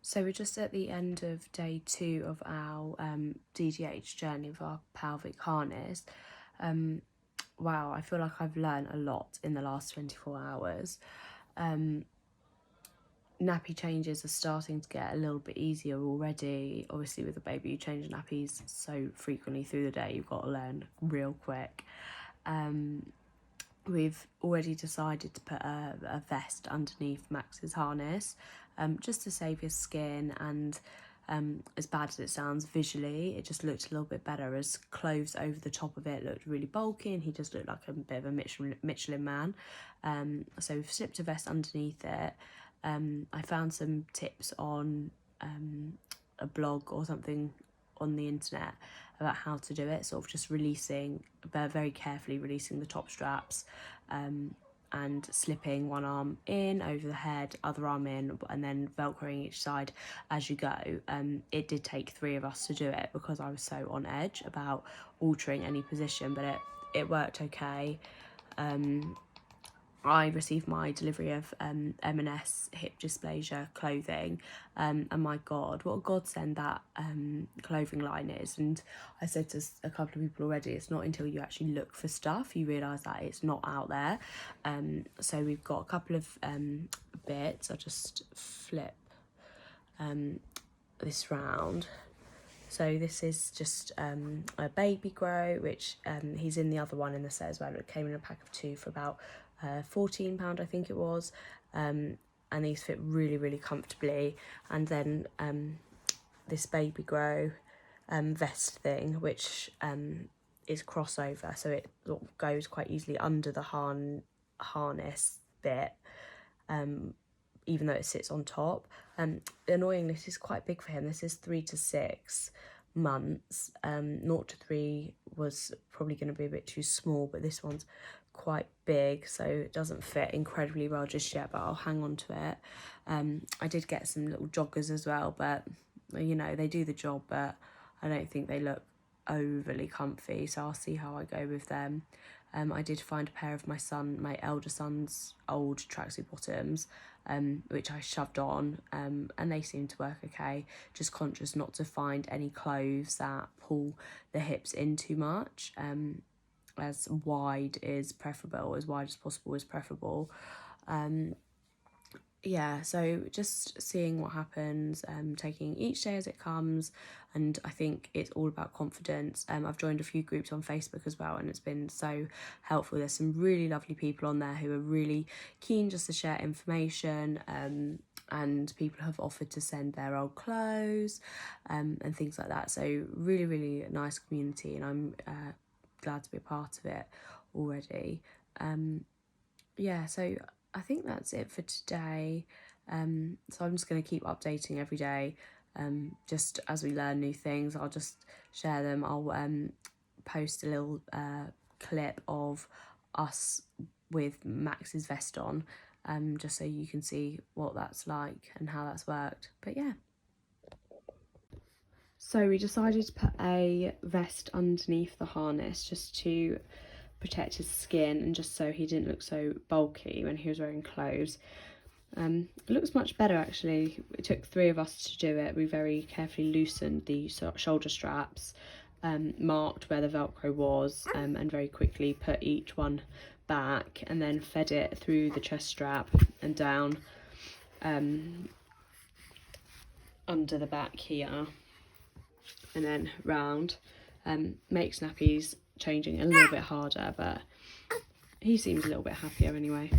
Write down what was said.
So we're just at the end of day 2 of our DDH journey of our Pavlik Harness. Wow, I feel like I've learned a lot in the last 24 hours. Nappy changes are starting to get a little bit easier already. Obviously with a baby you change nappies so frequently through the day, you've got to learn real quick. We've already decided to put a vest underneath Max's harness, just to save his skin, and as bad as it sounds visually, it just looked a little bit better, as clothes over the top of it looked really bulky and he just looked like a bit of a Michelin man. So we've slipped a vest underneath it. I found some tips on a blog or something on the internet about how to do it, sort of just releasing, very carefully releasing the top straps, and slipping one arm in over the head, other arm in, and then velcroing each side as you go. It did take 3 of us to do it because I was so on edge about altering any position, but it worked okay. I received my delivery of M&S hip dysplasia clothing, and my God, what a godsend that clothing line is. And I said to a couple of people already, it's not until you actually look for stuff you realise that it's not out there. So we've got a couple of bits. I'll just flip this round. So this is just a baby grow, which he's in the other one in the set as well. It came in a pack of 2 for about £14, I think it was, and these fit really comfortably. And then this baby grow vest thing, which is crossover, so it goes quite easily under the harness bit, even though it sits on top. Annoyingly, this is quite big for him. This is 3 to 6 months. 0 to 3 was probably going to be a bit too small, but this one's quite big, so it doesn't fit incredibly well just yet, but I'll hang on to it. I did get some little joggers as well, but you know, they do the job, but I don't think they look overly comfy, so I'll see how I go with them. I did find a pair of my elder son's old tracksuit bottoms, which I shoved on, and they seem to work okay. Just conscious not to find any clothes that pull the hips in too much. As wide is preferable, as wide as possible is preferable. Yeah, so just seeing what happens, taking each day as it comes, and I think it's all about confidence. I've joined a few groups on Facebook as well, and it's been so helpful. There's some really lovely people on there who are really keen just to share information, and people have offered to send their old clothes, and things like that. So really nice community, and I'm glad to be a part of it already. Yeah, so I think that's it for today. So I'm just going to keep updating every day, just as we learn new things. I'll just share them. I'll post a little clip of us with Max's vest on, just so you can see what that's like and how that's worked. But yeah. So we decided to put a vest underneath the harness just to protect his skin and just so he didn't look so bulky when he was wearing clothes. It looks much better actually. It took 3 of us to do it. We very carefully loosened the shoulder straps, marked where the Velcro was, and very quickly put each one back, and then fed it through the chest strap and down under the back here, and then round. Makes nappies changing a little bit harder, but he seems a little bit happier anyway.